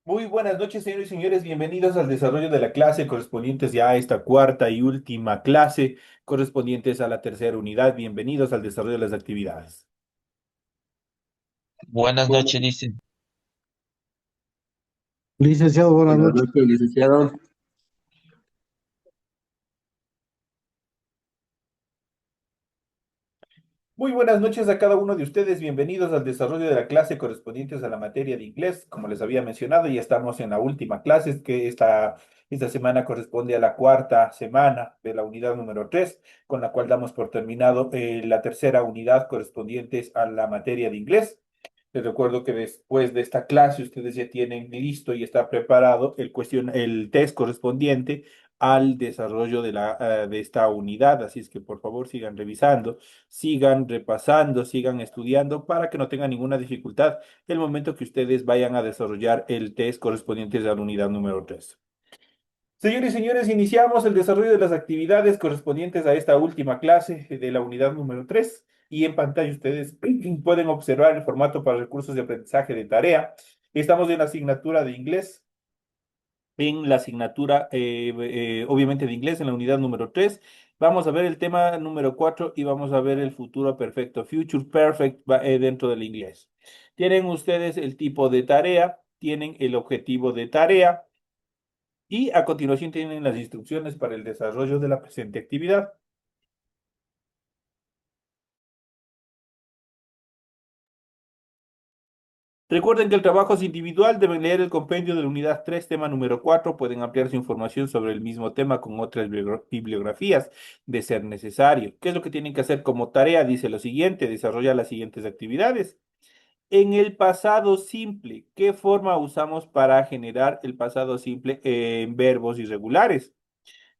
Muy buenas noches, señores y señores. Bienvenidos al desarrollo de la clase correspondientes ya a esta cuarta y última clase correspondientes a la tercera unidad. Bienvenidos al desarrollo de las actividades. Buenas Buenas noches, dice. Licenciado, buenas buenas noches. noches, licenciado. Muy buenas noches a cada uno de ustedes. Bienvenidos al desarrollo de la clase correspondientes a la materia de inglés. Como les había mencionado, ya estamos en la última clase, que esta semana corresponde a la cuarta semana de la unidad número 3, con la cual damos por terminado la tercera unidad correspondientes a la materia de inglés. Les recuerdo que después de esta clase ustedes ya tienen listo y está preparado el test correspondiente al desarrollo de esta unidad. Así es que por favor sigan revisando, sigan repasando, sigan estudiando para que no tengan ninguna dificultad el momento que ustedes vayan a desarrollar el test correspondiente a la unidad número 3. Señores y señores, iniciamos el desarrollo de las actividades correspondientes a esta última clase de la unidad número 3 y en pantalla ustedes pueden observar el formato para recursos de aprendizaje de tarea. Estamos en la asignatura de inglés, en la asignatura obviamente de inglés en la unidad número 3. Vamos a ver el tema número 4 y vamos a ver el futuro perfecto, future perfect dentro del inglés. Tienen ustedes el tipo de tarea, tienen el objetivo de tarea. Y a continuación tienen las instrucciones para el desarrollo de la presente actividad. Recuerden que el trabajo es individual, deben leer el compendio de la unidad 3, tema número 4. Pueden ampliar su información sobre el mismo tema con otras bibliografías de ser necesario. ¿Qué es lo que tienen que hacer como tarea? Dice lo siguiente, desarrollar las siguientes actividades. En el pasado simple, ¿qué forma usamos para generar el pasado simple en verbos irregulares?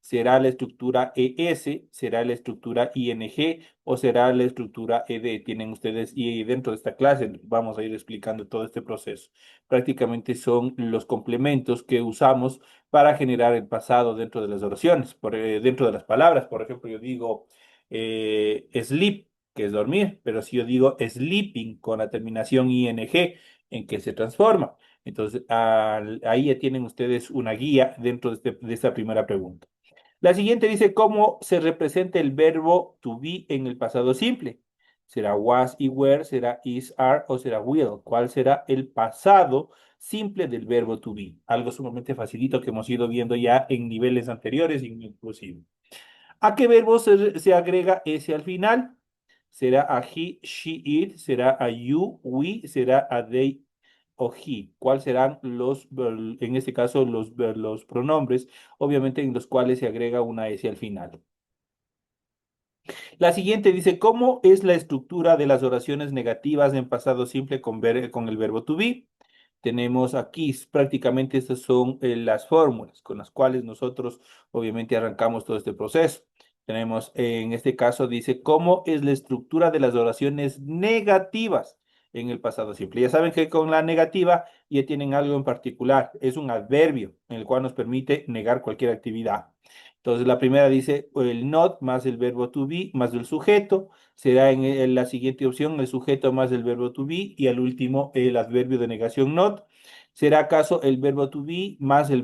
¿Será la estructura ES? ¿Será la estructura ING? ¿O será la estructura ED? Tienen ustedes, y dentro de esta clase vamos a ir explicando todo este proceso. Prácticamente son los complementos que usamos para generar el pasado dentro de las oraciones, dentro de las palabras. Por ejemplo, yo digo sleep, que es dormir, pero si yo digo sleeping con la terminación ING, ¿en qué se transforma? Entonces, ahí ya tienen ustedes una guía dentro de esta primera pregunta. La siguiente dice cómo se representa el verbo to be en el pasado simple. ¿Será was y were? ¿Será is, are o será will? ¿Cuál será el pasado simple del verbo to be? Algo sumamente facilito que hemos ido viendo ya en niveles anteriores inclusive. ¿A qué verbo se agrega ese al final? ¿Será a he, she, it? ¿Será a you, we? ¿Será a they o he? ¿Cuáles serán en este caso, los pronombres, obviamente en los cuales se agrega una S al final? La siguiente dice, ¿cómo es la estructura de las oraciones negativas en pasado simple con el verbo to be? Tenemos aquí prácticamente estas son las fórmulas con las cuales nosotros obviamente arrancamos todo este proceso. Tenemos en este caso dice cómo es la estructura de las oraciones negativas en el pasado simple. Ya saben que con la negativa ya tienen algo en particular, es un adverbio en el cual nos permite negar cualquier actividad. Entonces la primera dice el not más el verbo to be más el sujeto. Será en la siguiente opción el sujeto más el verbo to be y al último el adverbio de negación not. ¿Será acaso el verbo to be más el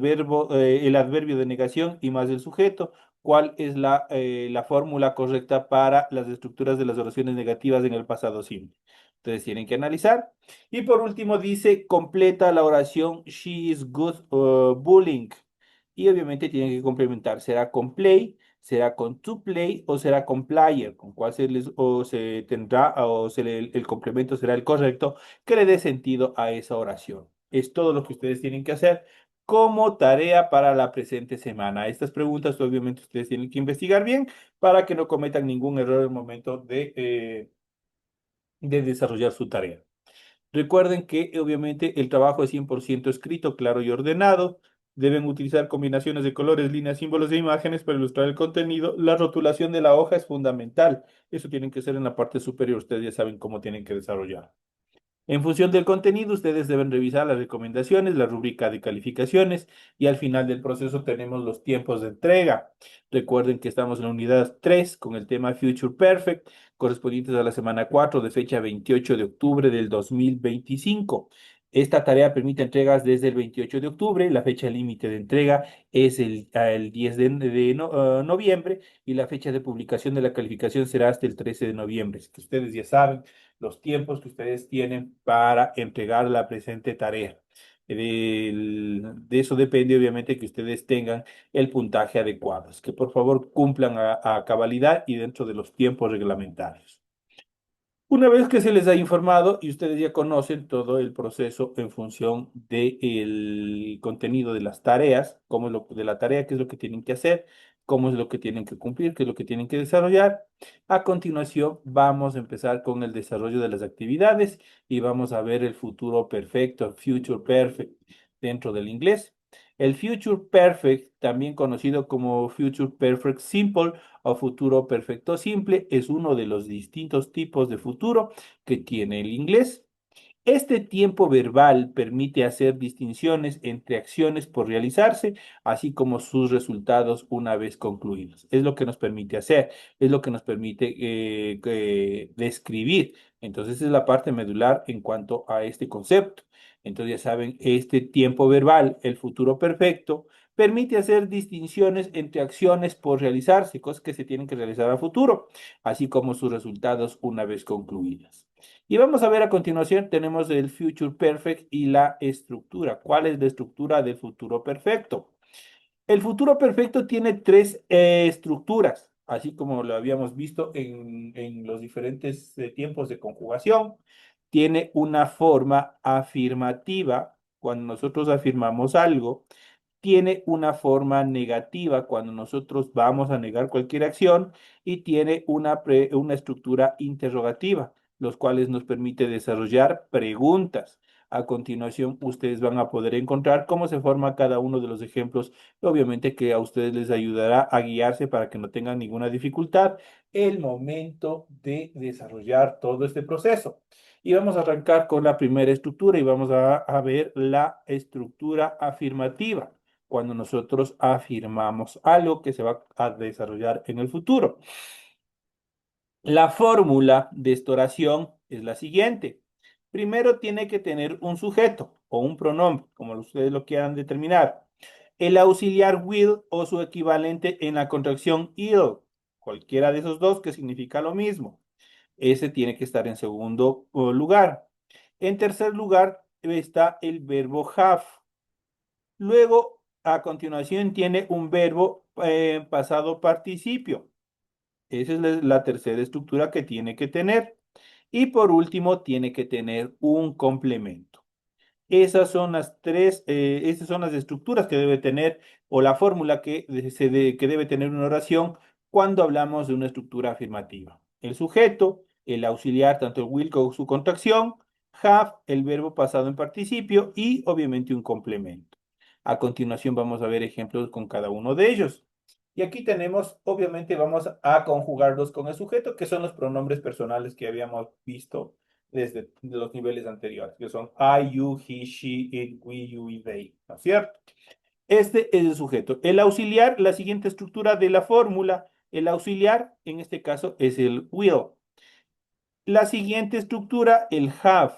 adverbio de negación y más el sujeto? ¿Cuál es la fórmula correcta para las estructuras de las oraciones negativas en el pasado simple? Entonces tienen que analizar. Y por último dice, completa la oración She is good bullying. Y obviamente tienen que complementar. ¿Será con play? ¿Será con to play o será con player? ¿Con cuál o se tendrá o el complemento será el correcto que le dé sentido a esa oración? Es todo lo que ustedes tienen que hacer como tarea para la presente semana. Estas preguntas obviamente ustedes tienen que investigar bien para que no cometan ningún error en el momento de desarrollar su tarea. Recuerden que obviamente el trabajo es 100% escrito, claro y ordenado. Deben utilizar combinaciones de colores, líneas, símbolos e imágenes para ilustrar el contenido. La rotulación de la hoja es fundamental. Eso tienen que ser en la parte superior. Ustedes ya saben cómo tienen que desarrollar. En función del contenido, ustedes deben revisar las recomendaciones, la rúbrica de calificaciones y al final del proceso tenemos los tiempos de entrega. Recuerden que estamos en la unidad 3 con el tema Future Perfect, correspondientes a la semana 4 de fecha 28 de octubre del 2025. Esta tarea permite entregas desde el 28 de octubre, la fecha límite de entrega es el 10 de noviembre y la fecha de publicación de la calificación será hasta el 13 de noviembre. Así que ustedes ya saben los tiempos que ustedes tienen para entregar la presente tarea. De eso depende, obviamente, que ustedes tengan el puntaje adecuado. Es que por favor cumplan a cabalidad y dentro de los tiempos reglamentarios. Una vez que se les ha informado y ustedes ya conocen todo el proceso en función del contenido de las tareas, cómo es lo de la tarea, qué es lo que tienen que hacer, cómo es lo que tienen que cumplir, qué es lo que tienen que desarrollar. A continuación, vamos a empezar con el desarrollo de las actividades y vamos a ver el futuro perfecto, future perfect, dentro del inglés. El future perfect, también conocido como future perfect simple, o futuro perfecto simple es uno de los distintos tipos de futuro que tiene el inglés. Este tiempo verbal permite hacer distinciones entre acciones por realizarse, así como sus resultados una vez concluidos. Es lo que nos permite hacer, es lo que nos permite describir. Entonces, esa es la parte medular en cuanto a este concepto. Entonces, ya saben, este tiempo verbal, el futuro perfecto, permite hacer distinciones entre acciones por realizarse, cosas que se tienen que realizar a futuro, así como sus resultados una vez concluidas. Y vamos a ver a continuación, tenemos el Future Perfect y la estructura. ¿Cuál es la estructura del futuro perfecto? El futuro perfecto tiene tres estructuras, así como lo habíamos visto en los diferentes tiempos de conjugación. Tiene una forma afirmativa cuando nosotros afirmamos algo, tiene una forma negativa cuando nosotros vamos a negar cualquier acción y tiene una estructura interrogativa, los cuales nos permite desarrollar preguntas. A continuación, ustedes van a poder encontrar cómo se forma cada uno de los ejemplos. Obviamente que a ustedes les ayudará a guiarse para que no tengan ninguna dificultad el momento de desarrollar todo este proceso. Y vamos a arrancar con la primera estructura y vamos a ver la estructura afirmativa cuando nosotros afirmamos algo que se va a desarrollar en el futuro. La fórmula de esta oración es la siguiente. Primero tiene que tener un sujeto o un pronombre, como ustedes lo quieran determinar. El auxiliar will o su equivalente en la contracción ill, cualquiera de esos dos que significa lo mismo. Ese tiene que estar en segundo lugar. En tercer lugar está el verbo have. Luego, a continuación, tiene un verbo pasado participio. Esa es la tercera estructura que tiene que tener. Y por último, tiene que tener un complemento. Esas son las estructuras que debe tener o la fórmula que debe tener una oración cuando hablamos de una estructura afirmativa. El sujeto, el auxiliar, tanto el will como su contracción, have, el verbo pasado en participio y obviamente un complemento. A continuación vamos a ver ejemplos con cada uno de ellos. Y aquí tenemos, obviamente vamos a conjugarlos con el sujeto, que son los pronombres personales que habíamos visto desde los niveles anteriores, que son I, you, he, she, it, we, you y they, ¿no es cierto? Este es el sujeto. El auxiliar, la siguiente estructura de la fórmula, el auxiliar, en este caso, es el will. La siguiente estructura, el have.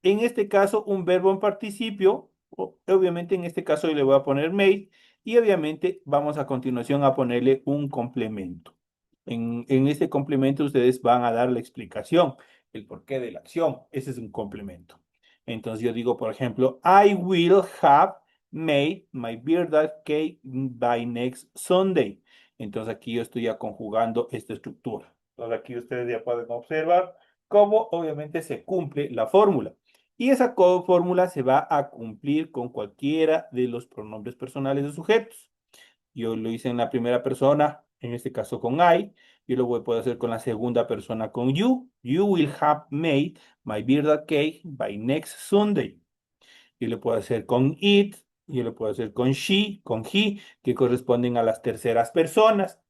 En este caso, un verbo en participio, obviamente en este caso le voy a poner made, y obviamente vamos a continuación a ponerle un complemento. En este complemento ustedes van a dar la explicación, el porqué de la acción. Ese es un complemento. Entonces yo digo, por ejemplo, I will have made my birthday cake by next Sunday. Entonces aquí yo estoy ya conjugando esta estructura. Entonces aquí ustedes ya pueden observar cómo obviamente se cumple la fórmula. Y esa fórmula se va a cumplir con cualquiera de los pronombres personales de sujetos. Yo lo hice en la primera persona, en este caso con I. Yo puedo hacer con la segunda persona con you. You will have made my birthday cake by next Sunday. Yo lo puedo hacer con it. Yo lo puedo hacer con she, con he, que corresponden a las terceras personas.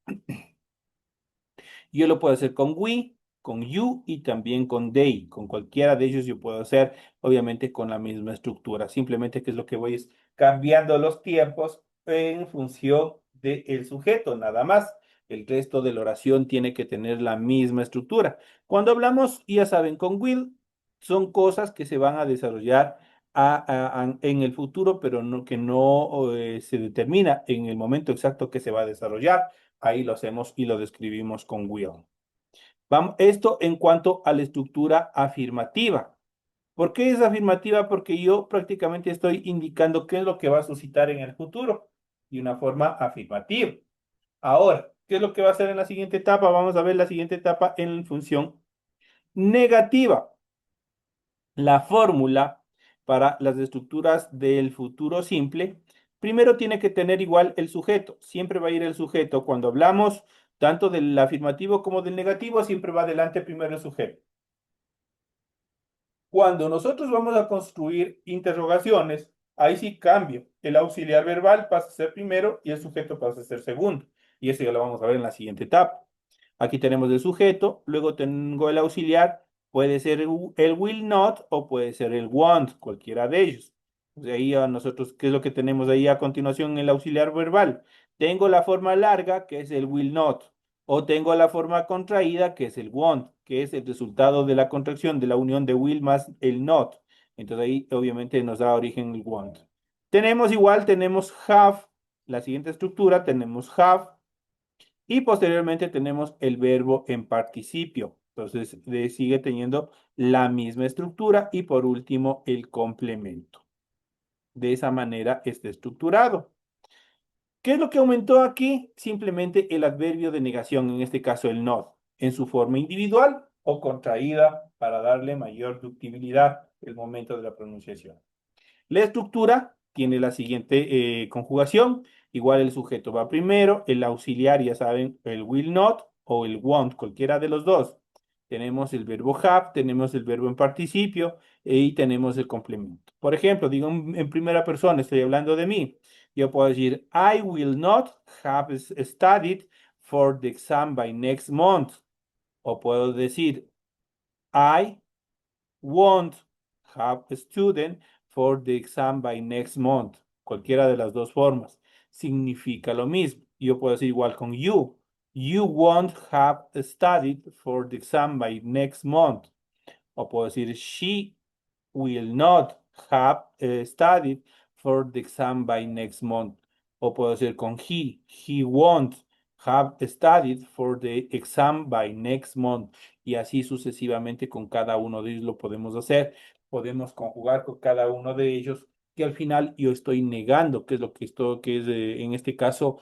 Yo lo puedo hacer con we, con you y también con they. Con cualquiera de ellos yo puedo hacer, obviamente, con la misma estructura. Simplemente que es lo que voy es cambiando los tiempos en función del sujeto, nada más. El resto de la oración tiene que tener la misma estructura. Cuando hablamos, ya saben, con will, son cosas que se van a desarrollar en el futuro, pero no, que no se determina en el momento exacto que se va a desarrollar. Ahí lo hacemos y lo describimos con will. Vamos, esto en cuanto a la estructura afirmativa. ¿Por qué es afirmativa? Porque yo prácticamente estoy indicando qué es lo que va a suscitar en el futuro de una forma afirmativa. Ahora, ¿qué es lo que va a hacer en la siguiente etapa? Vamos a ver la siguiente etapa en función negativa. La fórmula para las estructuras del futuro simple, primero tiene que tener igual el sujeto. Siempre va a ir el sujeto. Cuando hablamos tanto del afirmativo como del negativo, siempre va adelante primero el sujeto. Cuando nosotros vamos a construir interrogaciones, ahí sí cambia. El auxiliar verbal pasa a ser primero y el sujeto pasa a ser segundo. Y eso ya lo vamos a ver en la siguiente etapa. Aquí tenemos el sujeto, luego tengo el auxiliar, puede ser el will not o puede ser el want, cualquiera de ellos. De ahí a nosotros, ¿qué es lo que tenemos ahí a continuación en el auxiliar verbal? Tengo la forma larga, que es el will not, o tengo la forma contraída, que es el want, que es el resultado de la contracción de la unión de will más el not. Entonces ahí obviamente nos da origen el want. Tenemos igual, tenemos have, la siguiente estructura, tenemos have y posteriormente tenemos el verbo en participio. Entonces sigue teniendo la misma estructura y por último el complemento. De esa manera está estructurado. ¿Qué es lo que aumentó aquí? Simplemente el adverbio de negación, en este caso el not, en su forma individual o contraída para darle mayor ductibilidad el momento de la pronunciación. La estructura tiene la siguiente conjugación. Igual el sujeto va primero, el auxiliar, ya saben, el will not o el won't, cualquiera de los dos. Tenemos el verbo have, tenemos el verbo en participio y tenemos el complemento. Por ejemplo, digo en primera persona, estoy hablando de mí. Yo puedo decir, I will not have studied for the exam by next month. O puedo decir, I won't have a student for the exam by next month. Cualquiera de las dos formas. Significa lo mismo. Yo puedo decir igual con you. You won't have studied for the exam by next month. O puedo decir she will not have studied for the exam by next month. O puedo decir con he. He won't have studied for the exam by next month. Y así sucesivamente con cada uno de ellos lo podemos hacer. Podemos conjugar con cada uno de ellos que al final yo estoy negando, que es lo que esto, que es en este caso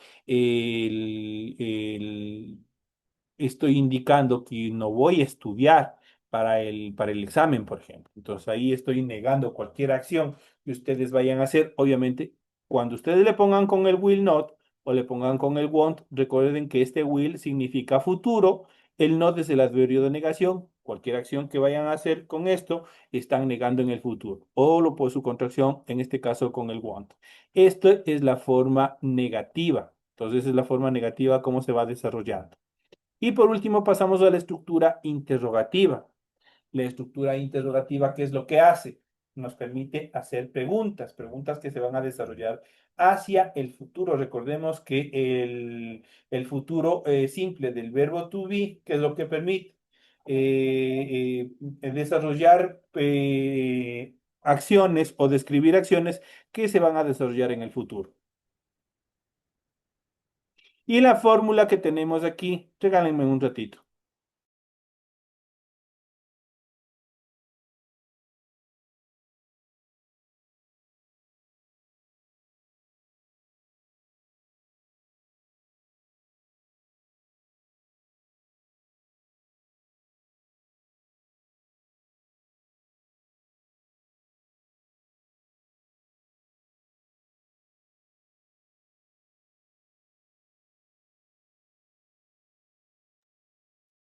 estoy indicando que no voy a estudiar para el examen, por ejemplo. Entonces ahí estoy negando cualquier acción que ustedes vayan a hacer. Obviamente, cuando ustedes le pongan con el will not o le pongan con el won't, recuerden que este will significa futuro, el not es el adverbio de negación. Cualquier acción que vayan a hacer con esto, están negando en el futuro. O lo por su contracción, en este caso con el won't. Esto es la forma negativa. Entonces es la forma negativa cómo se va desarrollando. Y por último pasamos a la estructura interrogativa. La estructura interrogativa, ¿qué es lo que hace? Nos permite hacer preguntas, preguntas que se van a desarrollar hacia el futuro. Recordemos que el futuro simple del verbo to be, ¿qué es lo que permite? Desarrollar acciones o describir acciones que se van a desarrollar en el futuro. Y la fórmula que tenemos aquí, regálenme un ratito.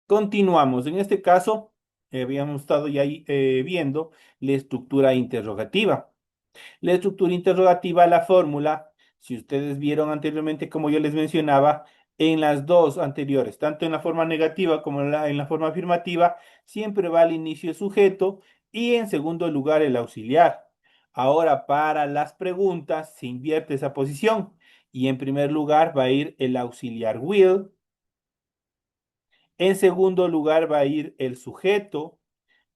Continuamos. En este caso, habíamos estado ya ahí, viendo la estructura interrogativa. La estructura interrogativa, la fórmula, si ustedes vieron anteriormente, como yo les mencionaba, en las dos anteriores, tanto en la forma negativa como en la forma afirmativa, siempre va al inicio el sujeto y en segundo lugar el auxiliar. Ahora, para las preguntas, se invierte esa posición y en primer lugar va a ir el auxiliar will. En segundo lugar va a ir el sujeto.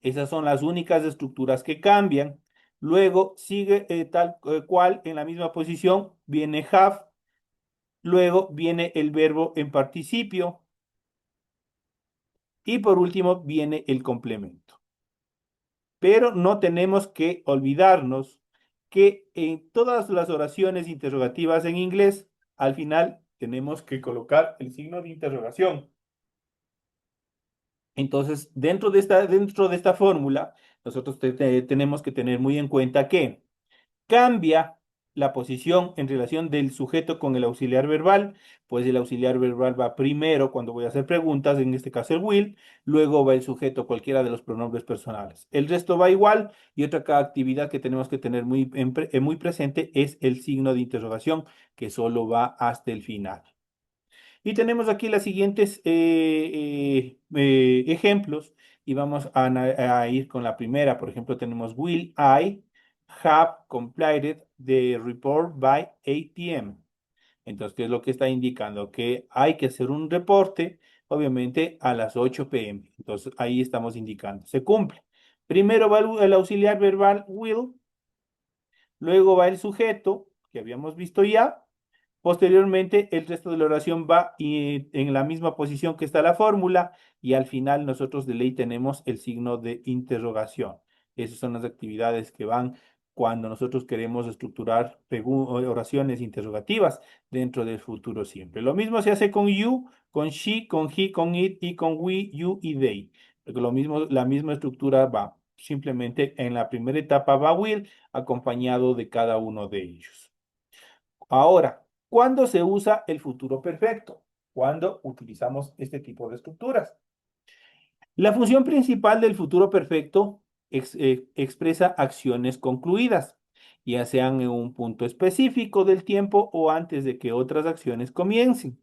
Esas son las únicas estructuras que cambian. Luego sigue tal cual en la misma posición, viene have, luego viene el verbo en participio y por último viene el complemento. Pero no tenemos que olvidarnos que en todas las oraciones interrogativas en inglés, al final tenemos que colocar el signo de interrogación. Entonces, dentro de esta fórmula, nosotros tenemos que tener muy en cuenta que cambia la posición en relación del sujeto con el auxiliar verbal, pues el auxiliar verbal va primero cuando voy a hacer preguntas, en este caso el will, luego va el sujeto, cualquiera de los pronombres personales. El resto va igual y otra actividad que tenemos que tener muy presente es el signo de interrogación, que solo va hasta el final. Y tenemos aquí las siguientes ejemplos y vamos a ir con la primera. Por ejemplo, tenemos Will I have completed the report by 8 p.m. Entonces, ¿qué es lo que está indicando? Que hay que hacer un reporte, obviamente, a las 8 p.m. Entonces, ahí estamos indicando, se cumple. Primero va el auxiliar verbal will, luego va el sujeto, que habíamos visto ya. Posteriormente, el resto de la oración va en la misma posición que está la fórmula y al final nosotros de ley tenemos el signo de interrogación. Esas son las actividades que van cuando nosotros queremos estructurar oraciones interrogativas dentro del futuro siempre. Lo mismo se hace con you, con she, con he, con it y con we, you y they. Porque lo mismo, la misma estructura va. Simplemente en la primera etapa va will acompañado de cada uno de ellos. Ahora, ¿cuándo se usa el futuro perfecto? Cuando utilizamos este tipo de estructuras. La función principal del futuro perfecto expresa acciones concluidas, ya sean en un punto específico del tiempo o antes de que otras acciones comiencen.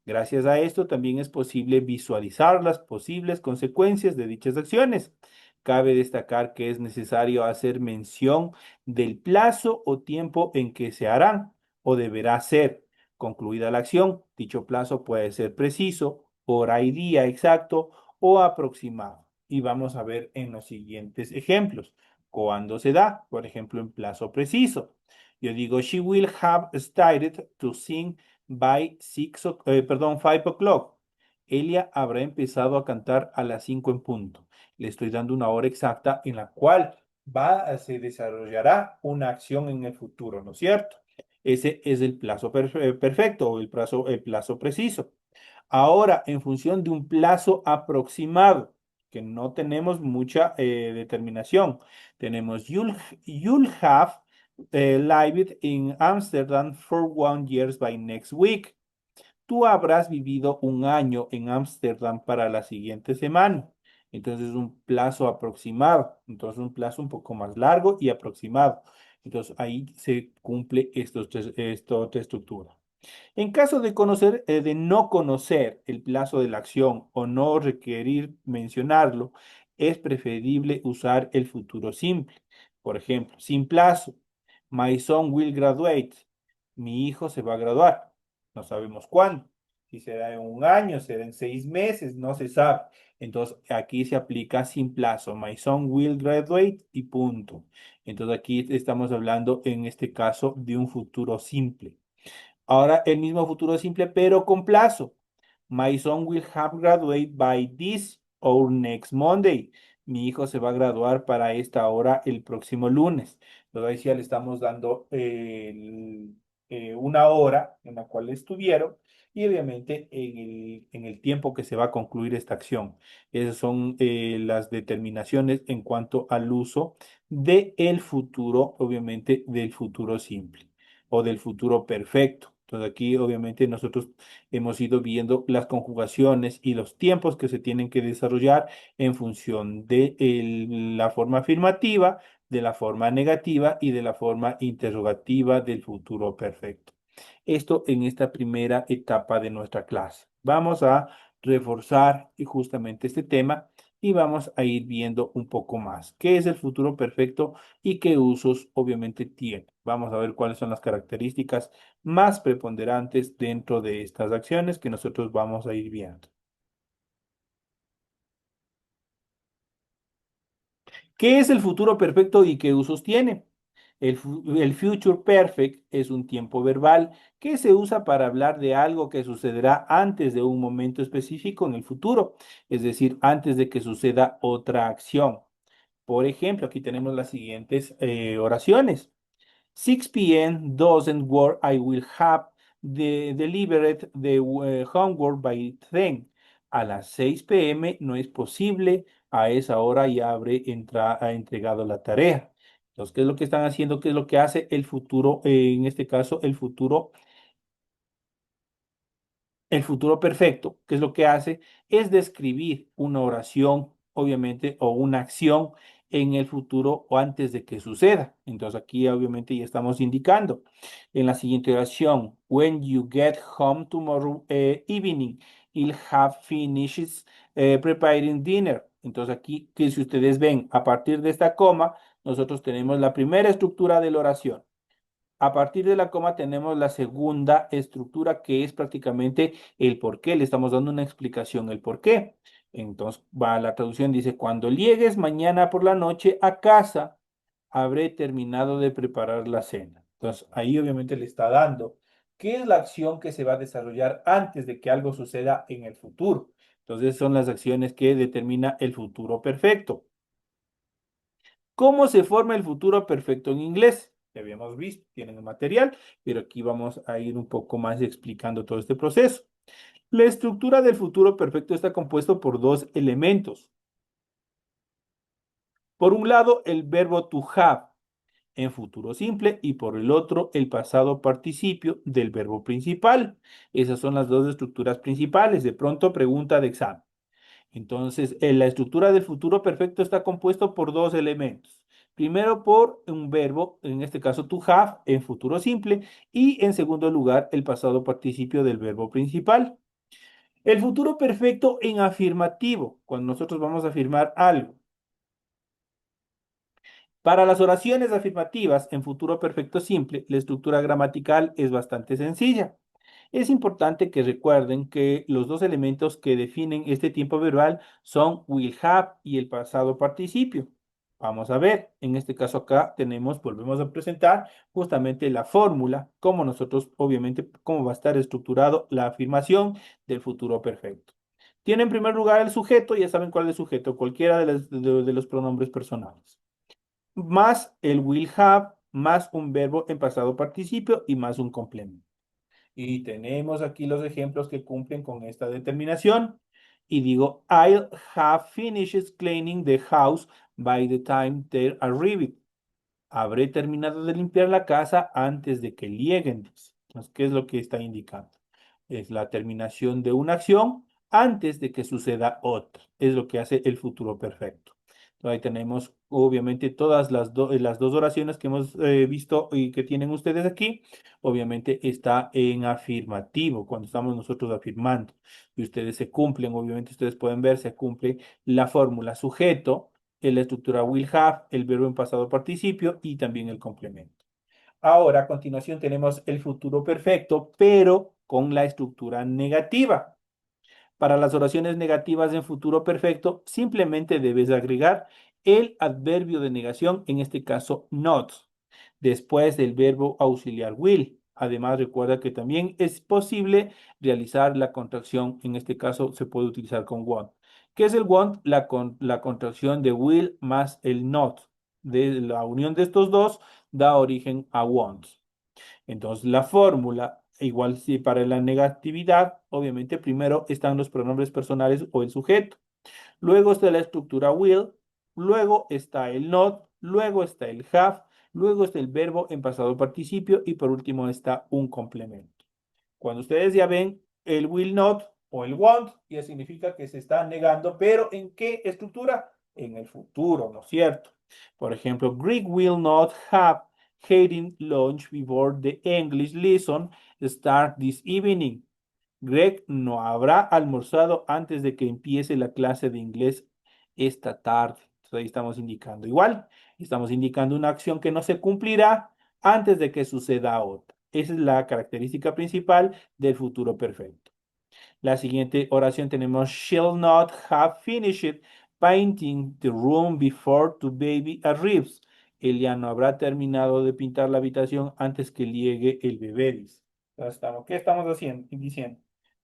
Gracias a esto también es posible visualizar las posibles consecuencias de dichas acciones. Cabe destacar que es necesario hacer mención del plazo o tiempo en que se harán o deberá ser concluida la acción. Dicho plazo puede ser preciso, hora y día exacto o aproximado. Y vamos a ver en los siguientes ejemplos. ¿Cuándo se da? Por ejemplo, en plazo preciso. Yo digo, she will have started to sing by 5 o'clock. Elia habrá empezado a cantar a las 5 en punto. Le estoy dando una hora exacta en la cual se desarrollará una acción en el futuro, ¿no es cierto? Ese es el plazo perfecto o el plazo preciso. Ahora, en función de un plazo aproximado, que no tenemos mucha determinación, tenemos you'll have lived in Amsterdam for 1 year by next week. Tú habrás vivido un año en Ámsterdam para la siguiente semana. Entonces, un plazo aproximado. Entonces, un plazo un poco más largo y aproximado. Entonces, ahí se cumple esta otra estructura. En caso de no conocer el plazo de la acción o no requerir mencionarlo, es preferible usar el futuro simple. Por ejemplo, sin plazo, my son will graduate. Mi hijo se va a graduar. No sabemos cuándo. Si será en un año, será en 6 meses, no se sabe. Entonces, aquí se aplica sin plazo. My son will graduate y punto. Entonces, aquí estamos hablando, en este caso, de un futuro simple. Ahora el mismo futuro simple, pero con plazo. My son will have graduated by this or next Monday. Mi hijo se va a graduar para esta hora el próximo lunes. Entonces, ya le estamos dando una hora en la cual estuvieron y obviamente en el tiempo que se va a concluir esta acción. Esas son las determinaciones en cuanto al uso del futuro, obviamente del futuro simple o del futuro perfecto. Entonces aquí obviamente nosotros hemos ido viendo las conjugaciones y los tiempos que se tienen que desarrollar en función de la forma afirmativa, de la forma negativa y de la forma interrogativa del futuro perfecto. Esto en esta primera etapa de nuestra clase. Vamos a reforzar justamente este tema y vamos a ir viendo un poco más qué es el futuro perfecto y qué usos obviamente tiene. Vamos a ver cuáles son las características más preponderantes dentro de estas acciones que nosotros vamos a ir viendo. ¿Qué es el futuro perfecto y qué usos tiene? El future perfect es un tiempo verbal que se usa para hablar de algo que sucederá antes de un momento específico en el futuro, es decir, antes de que suceda otra acción. Por ejemplo, aquí tenemos las siguientes oraciones. 6 p.m. doesn't work. I will have delivered the homework by then. A las 6 p.m. no es posible. A esa hora ya habré ha entregado la tarea. Entonces, ¿qué es lo que están haciendo? ¿Qué es lo que hace el futuro? En este caso, el futuro perfecto, ¿qué es lo que hace? Es describir una oración, obviamente, o una acción en el futuro o antes de que suceda. Entonces aquí obviamente ya estamos indicando en la siguiente oración, when you get home tomorrow evening, you'll have finished preparing dinner. Entonces aquí, que si ustedes ven, a partir de esta coma, nosotros tenemos la primera estructura de la oración. A partir de la coma tenemos la segunda estructura que es prácticamente el por qué. Le estamos dando una explicación el por qué. Entonces va la traducción, dice, cuando llegues mañana por la noche a casa, habré terminado de preparar la cena. Entonces ahí obviamente le está dando qué es la acción que se va a desarrollar antes de que algo suceda en el futuro. Entonces son las acciones que determina el futuro perfecto. ¿Cómo se forma el futuro perfecto en inglés? Ya habíamos visto, tienen el material, pero aquí vamos a ir un poco más explicando todo este proceso. La estructura del futuro perfecto está compuesto por dos elementos. Por un lado, el verbo to have en futuro simple y por el otro, el pasado participio del verbo principal. Esas son las dos estructuras principales. De pronto, pregunta de examen. Entonces, la estructura del futuro perfecto está compuesto por dos elementos. Primero, por un verbo, en este caso to have, en futuro simple, y en segundo lugar, el pasado participio del verbo principal. El futuro perfecto en afirmativo, cuando nosotros vamos a afirmar algo. Para las oraciones afirmativas en futuro perfecto simple, la estructura gramatical es bastante sencilla. Es importante que recuerden que los dos elementos que definen este tiempo verbal son will have y el pasado participio. Vamos a ver, en este caso acá tenemos, volvemos a presentar justamente la fórmula, como nosotros, obviamente, cómo va a estar estructurado la afirmación del futuro perfecto. Tiene en primer lugar el sujeto, ya saben cuál es el sujeto, cualquiera de los pronombres personales más el will have, más un verbo en pasado participio y más un complemento. Y tenemos aquí los ejemplos que cumplen con esta determinación. Y digo, I'll have finished cleaning the house by the time they arrive. Habré terminado de limpiar la casa antes de que lleguen. Entonces, ¿qué es lo que está indicando? Es la terminación de una acción antes de que suceda otra. Es lo que hace el futuro perfecto. Entonces, ahí tenemos, obviamente, todas las dos oraciones que hemos visto y que tienen ustedes aquí. Obviamente está en afirmativo, cuando estamos nosotros afirmando. Y ustedes se cumplen, obviamente, ustedes pueden ver, se cumple la fórmula sujeto en la estructura will have, el verbo en pasado participio y también el complemento. Ahora, a continuación, tenemos el futuro perfecto, pero con la estructura negativa. Para las oraciones negativas en futuro perfecto, simplemente debes agregar el adverbio de negación, en este caso not, después del verbo auxiliar will. Además, recuerda que también es posible realizar la contracción, en este caso se puede utilizar con want. ¿Qué es el want? La contracción de will más el not. De la unión de estos dos da origen a want. Entonces, la fórmula, igual si para la negatividad, obviamente primero están los pronombres personales o el sujeto. Luego está la estructura will, luego está el not, luego está el have, luego está el verbo en pasado participio y por último está un complemento. Cuando ustedes ya ven el will not o el won't, ya significa que se está negando, pero ¿en qué estructura? En el futuro, ¿no es cierto? Por ejemplo, Greg will not have eaten lunch before the English lesson start this evening. Greg no habrá almorzado antes de que empiece la clase de inglés esta tarde. Entonces ahí estamos indicando igual, estamos indicando una acción que no se cumplirá antes de que suceda otra. Esa es la característica principal del futuro perfecto. La siguiente oración tenemos shall not have finished painting the room before the baby arrives. Él ya no habrá terminado de pintar la habitación antes que llegue el bebé, dice. Entonces, ¿qué estamos haciendo? Diciendo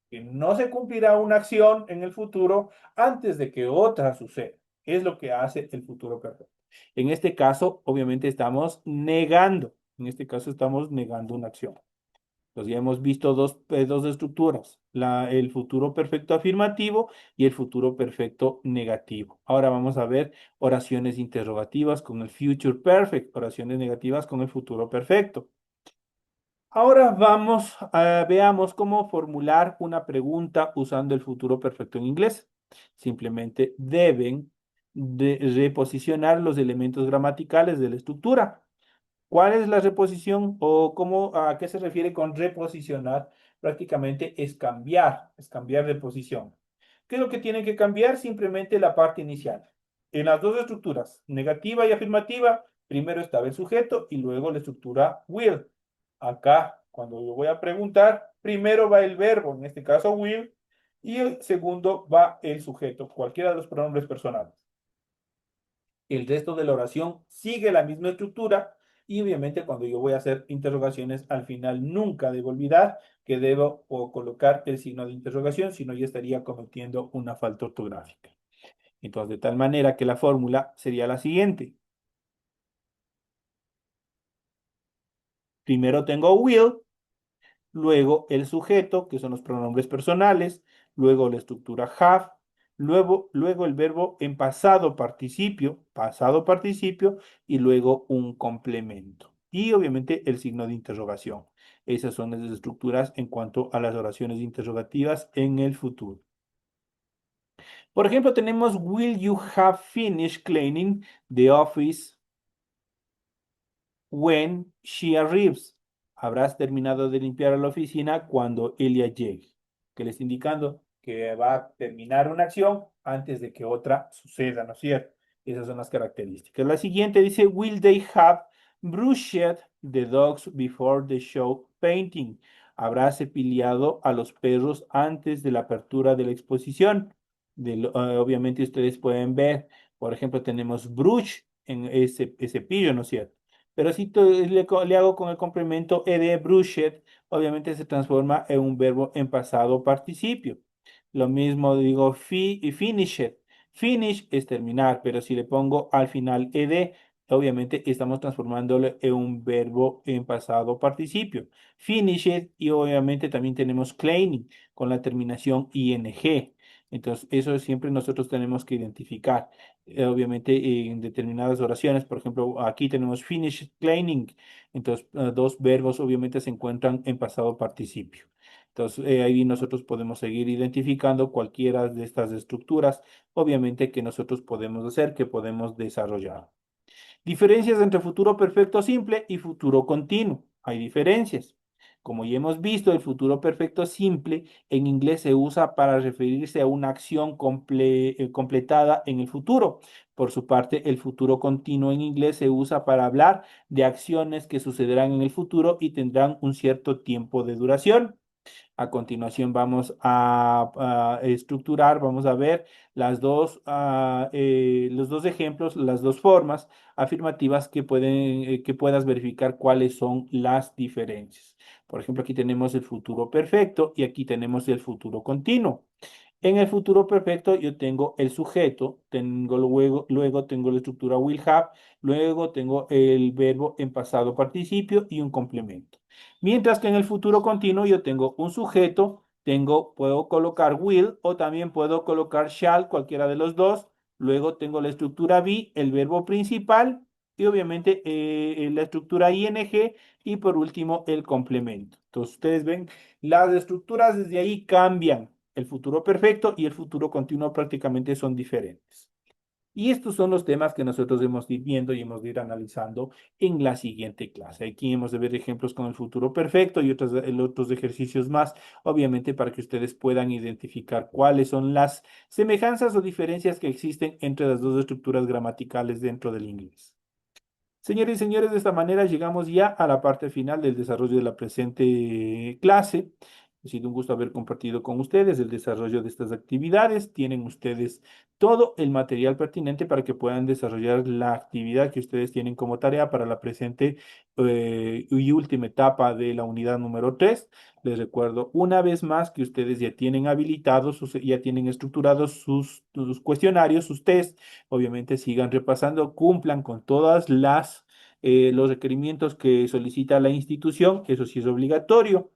que no se cumplirá una acción en el futuro antes de que otra suceda. Es lo que hace el futuro perfecto. En este caso, obviamente estamos negando. En este caso estamos negando una acción. Entonces ya hemos visto dos estructuras, el futuro perfecto afirmativo y el futuro perfecto negativo. Ahora vamos a ver oraciones interrogativas con el future perfect, oraciones negativas con el futuro perfecto. Ahora veamos cómo formular una pregunta usando el futuro perfecto en inglés. Simplemente deben reposicionar los elementos gramaticales de la estructura. ¿Cuál es la reposición o a qué se refiere con reposicionar? Prácticamente es cambiar de posición. ¿Qué es lo que tiene que cambiar? Simplemente la parte inicial. En las dos estructuras, negativa y afirmativa, primero estaba el sujeto y luego la estructura will. Acá, cuando yo voy a preguntar, primero va el verbo, en este caso will, y el segundo va el sujeto, cualquiera de los pronombres personales. El resto de la oración sigue la misma estructura y obviamente cuando yo voy a hacer interrogaciones, al final nunca debo olvidar que debo o colocar el signo de interrogación, si no ya estaría cometiendo una falta ortográfica. Entonces, de tal manera que la fórmula sería la siguiente. Primero tengo will, luego el sujeto, que son los pronombres personales, luego la estructura have, luego el verbo en pasado participio, y luego un complemento. Y obviamente el signo de interrogación. Esas son las estructuras en cuanto a las oraciones interrogativas en el futuro. Por ejemplo, tenemos Will you have finished cleaning the office when she arrives? Habrás terminado de limpiar la oficina cuando ella llegue. Que le está indicando que va a terminar una acción antes de que otra suceda, ¿no es cierto? Esas son las características. La siguiente dice, Will they have brushed the dogs before the show painting? Habrá cepillado a los perros antes de la apertura de la exposición. Obviamente ustedes pueden ver, por ejemplo, tenemos brush en ese pillo, ¿no es cierto? Pero si le hago con el complemento ed brushed, obviamente se transforma en un verbo en pasado participio. Lo mismo digo y finished. Finish es terminar, pero si le pongo al final ed, obviamente estamos transformándolo en un verbo en pasado participio. Finished y obviamente también tenemos cleaning con la terminación ing. Entonces, eso siempre nosotros tenemos que identificar. Obviamente, en determinadas oraciones, por ejemplo, aquí tenemos finish cleaning. Entonces, dos verbos obviamente se encuentran en pasado participio. Entonces, ahí nosotros podemos seguir identificando cualquiera de estas estructuras, obviamente que nosotros podemos hacer, que podemos desarrollar. Diferencias entre futuro perfecto simple y futuro continuo. Hay diferencias. Como ya hemos visto, el futuro perfecto simple en inglés se usa para referirse a una acción completada en el futuro. Por su parte, el futuro continuo en inglés se usa para hablar de acciones que sucederán en el futuro y tendrán un cierto tiempo de duración. A continuación vamos a estructurar, vamos a ver los dos ejemplos, las dos formas afirmativas que puedas verificar cuáles son las diferencias. Por ejemplo, aquí tenemos el futuro perfecto y aquí tenemos el futuro continuo. En el futuro perfecto yo tengo el sujeto, luego tengo la estructura will have, luego tengo el verbo en pasado participio y un complemento. Mientras que en el futuro continuo yo tengo un sujeto, puedo colocar will o también puedo colocar shall, cualquiera de los dos. Luego tengo la estructura be, el verbo principal y obviamente la estructura ing y por último el complemento. Entonces ustedes ven, las estructuras desde ahí cambian. El futuro perfecto y el futuro continuo prácticamente son diferentes. Y estos son los temas que nosotros hemos de ir viendo y hemos de ir analizando en la siguiente clase. Aquí hemos de ver ejemplos con el futuro perfecto y otros ejercicios más, obviamente para que ustedes puedan identificar cuáles son las semejanzas o diferencias que existen entre las dos estructuras gramaticales dentro del inglés. Señores y señores, de esta manera llegamos ya a la parte final del desarrollo de la presente clase. Ha sido un gusto haber compartido con ustedes el desarrollo de estas actividades. Tienen ustedes todo el material pertinente para que puedan desarrollar la actividad que ustedes tienen como tarea para la presente y última etapa de la unidad número 3. Les recuerdo una vez más que ustedes ya tienen habilitados, ya tienen estructurados sus cuestionarios, sus test. Obviamente sigan repasando, cumplan con todas las los requerimientos que solicita la institución, que eso sí es obligatorio.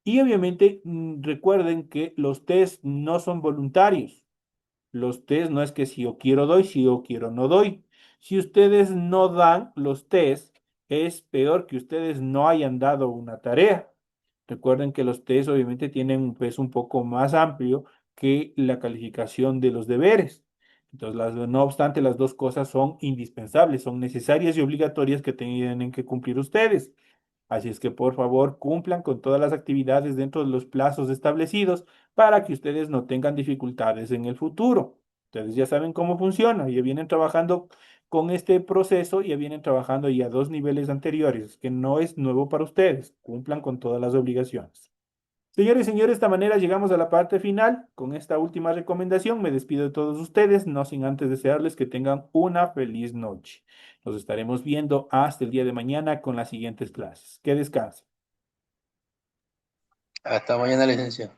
Y obviamente recuerden que los test no son voluntarios. Los test no es que si yo quiero doy, si yo quiero no doy. Si ustedes no dan los test, es peor que ustedes no hayan dado una tarea. Recuerden que los test obviamente tienen un peso un poco más amplio que la calificación de los deberes. Entonces, no obstante, las dos cosas son indispensables, son necesarias y obligatorias que tienen que cumplir ustedes. Así es que por favor cumplan con todas las actividades dentro de los plazos establecidos para que ustedes no tengan dificultades en el futuro. Ustedes ya saben cómo funciona, ya vienen trabajando con este proceso, ya vienen trabajando ya a dos niveles anteriores, que no es nuevo para ustedes. Cumplan con todas las obligaciones. Señores y señores, de esta manera llegamos a la parte final. Con esta última recomendación me despido de todos ustedes, no sin antes desearles que tengan una feliz noche. Nos estaremos viendo hasta el día de mañana con las siguientes clases. Que descansen. Hasta mañana, licenciado.